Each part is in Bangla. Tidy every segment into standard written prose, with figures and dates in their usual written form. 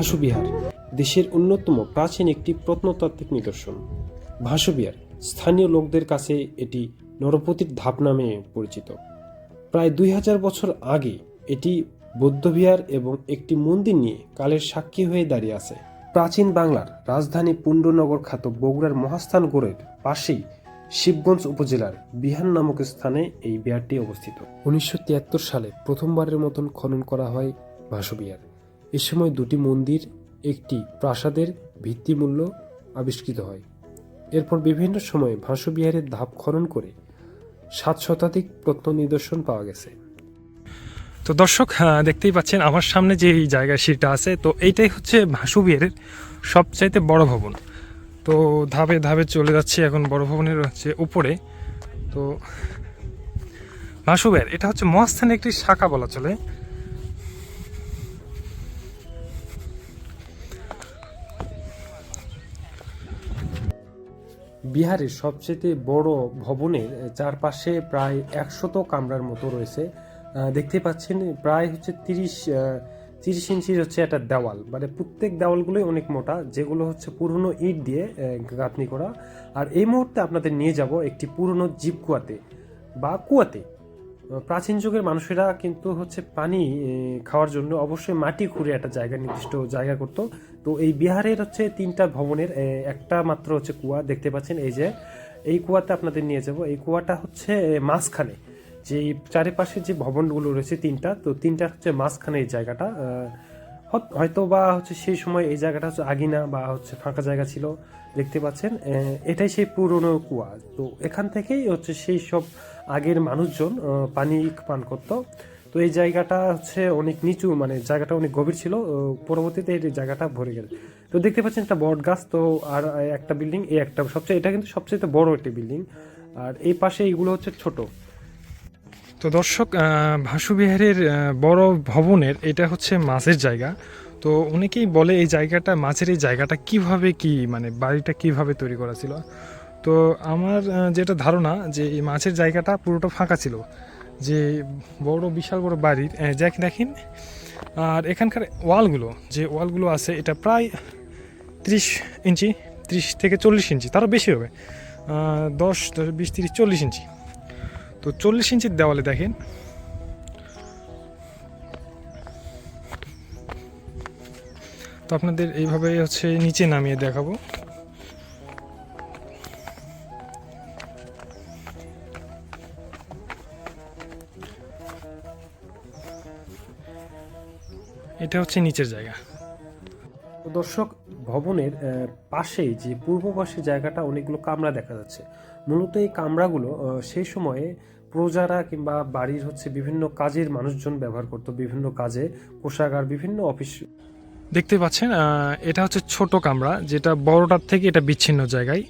ভাসুবিহার দেশের অন্যতম প্রাচীন একটি প্রত্নতাত্ত্বিক নিদর্শন। ভাসুবিহার স্থানীয় লোকদের কাছে এটি নরপতির ধাপ নামে পরিচিত। প্রায় 2000 বছর আগে এটি বৌদ্ধবিহার এবং একটি মন্দির নিয়ে কালের সাক্ষী হয়ে দাঁড়িয়ে আছে। প্রাচীন বাংলার রাজধানী পুণ্ডনগর খ্যাত বগুড়ার মহাস্থানগড়ের পাশেই শিবগঞ্জ উপজেলার বিহার নামক স্থানে এই বিহারটি অবস্থিত। 1973 সালে প্রথমবারের মতন খনন করা হয় ভাসুবিহার। এ সময় দুটি মন্দির, একটি প্রাসাদের ভিত্তিমূল্য আবিষ্কৃত হয়। এরপর বিভিন্ন সময়ে ভাসুবিহারের ধাপ খনন করে 7 শতাধিক প্রত্ন নিদর্শন পাওয়া গেছে। তো দর্শক, দেখতেই পাচ্ছেন আমার সামনে যে এই জায়গায় সিঁড়িটা আছে, তো এইটাই হচ্ছে ভাসুবিহারের সবচাইতে বড় ভবন। তো ধাপে ধাপে চলে যাচ্ছে এখন বড় ভবনের হচ্ছে উপরে। তো ভাসুবিহার এটা হচ্ছে মহাস্থানের একটি শাখা বলা চলে। বিহারের সবচেয়ে বড় ভবনের চারপাশে প্রায় 100 কামরার মতো রয়েছে। দেখতে পাচ্ছেন প্রায় হচ্ছে 30 ইঞ্চির হচ্ছে একটা দেওয়াল, মানে প্রত্যেক দেওয়ালগুলোই অনেক মোটা, যেগুলো হচ্ছে পুরনো ইট দিয়ে গাঁথনি করা। আর এই মুহূর্তে আপনাদের নিয়ে যাব একটি পুরনো জীব কুয়াতে বা কুয়াতে। প্রাচীন যুগের মানুষেরা কিন্তু হচ্ছে পানি খাওয়ার জন্য অবশ্যই মাটি খুঁড়ে একটা জায়গা, নির্দিষ্ট জায়গা করত। তো এই বিহারের হচ্ছে 3টা ভবনের একটা মাত্র হচ্ছে কুয়া দেখতে পাচ্ছেন। এই যে এই কুয়াতে আপনাদের নিয়ে যাব। এই কুয়াটা হচ্ছে মাঝখানে, যে চারিপাশে যে ভবনগুলো রয়েছে 3টা, তো 3টার হচ্ছে মাঝখানে এই জায়গাটা। হয়তো বা হচ্ছে সেই সময় এই জায়গাটা হচ্ছে আগিনা বা হচ্ছে ফাঁকা জায়গা ছিল, দেখতে পাচ্ছেন। এটাই সেই পুরনো কুয়া। তো এখান থেকেই হচ্ছে সেই সব আগের মানুষজন পানি পান করতো। তো এই জায়গাটা হচ্ছে অনেক নিচু, মানে জায়গাটা অনেক গভীর ছিল। পরবর্তীতে এই জায়গাটা ভরে গেল। তো দেখতে পাচ্ছেন একটা বট গাছ, তো আর একটা বিল্ডিং, এই একটা এটা কিন্তু সবচেয়ে বড় একটি বিল্ডিং, আর এই পাশে এইগুলো হচ্ছে ছোট। তো দর্শক, ভাসুবিহারের বড় ভবনের এটা হচ্ছে মাছের জায়গা। তো অনেকেই বলে এই জায়গাটা, মাছের এই জায়গাটা কিভাবে মানে বাড়িটা কিভাবে তৈরি করা ছিল। তো আমার যেটা ধারণা যে এই মাছের জায়গাটা পুরোটা ফাঁকা ছিল, যে বড় বিশাল বড় বাড়ির দেখেন। আর এখানকার ওয়ালগুলো আছে এটা প্রায় 30 ইঞ্চি, 30 থেকে 40 ইঞ্চি, তারও বেশি হবে, 10, 20, 30, 40 ইঞ্চি। তো 40 ইঞ্চির দেওয়ালে দেখেন তো আপনাদের এইভাবে হচ্ছে নিচে নামিয়ে দেখাবো। এটা হচ্ছে নিচের জায়গা। তো দর্শক, ভবনের পাশেই যে পূর্ব পাশের জায়গাটা অনেকগুলো কামরা দেখা যাচ্ছে। মূলত এই কামরাগুলো সেই সময়ে প্রজারা কিংবা বাড়ির হচ্ছে বিভিন্ন কাজের মানুষজন ব্যবহার করত, বিভিন্ন কাজে, কোষাগার, বিভিন্ন অফিস। দেখতে পাচ্ছেন এটা হচ্ছে ছোট কামরা, যেটা বড়টার থেকে এটা বিচ্ছিন্ন জায়গায়।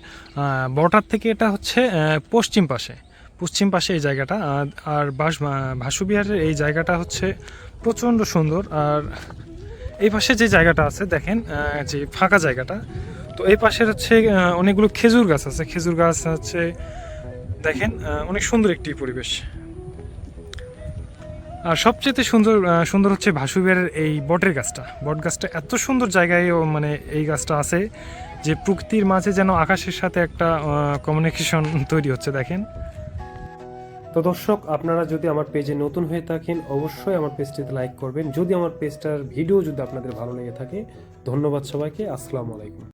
বড়টার থেকে এটা হচ্ছে পশ্চিম পাশে এই জায়গাটা। আর ভাসুবিহারের এই জায়গাটা হচ্ছে প্রচণ্ড সুন্দর। আর এই পাশে যে জায়গাটা আছে দেখেন, যে ফাঁকা জায়গাটা, তো এই পাশের হচ্ছে অনেকগুলো খেজুর গাছ আছে। খেজুর গাছ হচ্ছে দেখেন, অনেক সুন্দর একটি পরিবেশ। আর সবচেয়ে সুন্দর হচ্ছে ভাসুবিহারের এই বট গাছটা এত সুন্দর জায়গায়, মানে এই গাছটা আছে যে প্রকৃতির মাঝে যেন আকাশের সাথে একটা কমিউনিকেশন তৈরি হচ্ছে দেখেন। তো দর্শক, আপনারা যদি আমার পেজে নতুন হয়ে থাকেন অবশ্যই আমার পেজটিতে লাইক করবেন। যদি আমার পেজটার ভিডিও যদি আপনাদের ভালো লেগে থাকে, ধন্যবাদ সবাইকে। আসসালামু আলাইকুম।